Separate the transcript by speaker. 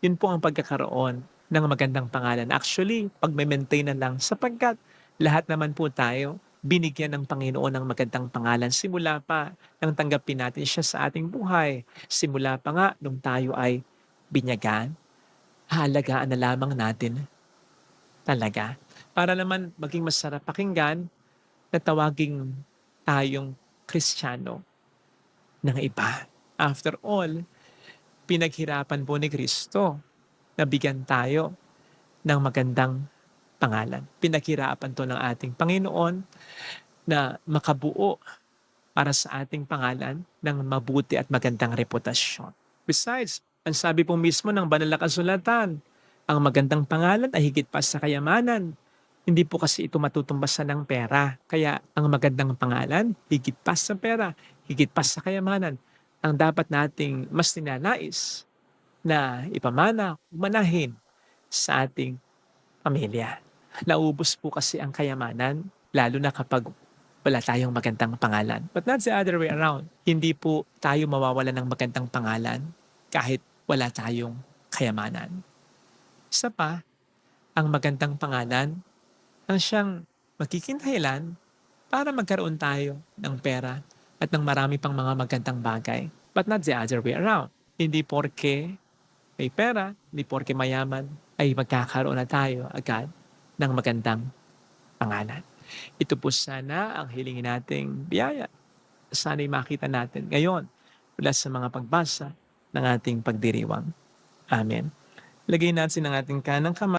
Speaker 1: Yun po ang pagkakaroon ng magandang pangalan. Actually, pagme-maintain na lang sapagkat lahat naman po tayo binigyan ng Panginoon ng magandang pangalan simula pa nang tanggapin natin siya sa ating buhay. Simula pa nga nung tayo ay binyagan, haalagaan na lamang natin talaga para naman maging masarap pakinggan na tawaging tayong Kristiyano ng iba. After all, pinaghirapan po ni Kristo na bigyan tayo ng magandang pangalan. Pinaghirapan 'to ng ating Panginoon na makabuo para sa ating pangalan ng mabuti at magandang reputasyon. Besides, ang sabi po mismo ng banal na kasulatan, ang magandang pangalan ay higit pa sa kayamanan. Hindi po kasi ito matutumbasan ng pera. Kaya ang magandang pangalan, higit pa sa pera, higit pa sa kayamanan, ang dapat nating mas ninanais na ipamana, manahin sa ating pamilya. Naubos po kasi ang kayamanan, lalo na kapag wala tayong magandang pangalan. But not the other way around. Hindi po tayo mawawala ng magandang pangalan kahit wala tayong kayamanan. Isa pa, ang magandang pangalan ang siyang magiging dahilan para magkaroon tayo ng pera at ng marami pang mga magandang bagay. But not the other way around. Hindi porke may pera, hindi porke mayaman, ay magkakaroon na tayo agad ng magandang pangalan. Ito po sana ang hilingin nating biyaya. Sana'y makita natin ngayon mula sa mga pagbasa ng ating pagdiriwang. Amen. Lagay natin ang ating kanang kamay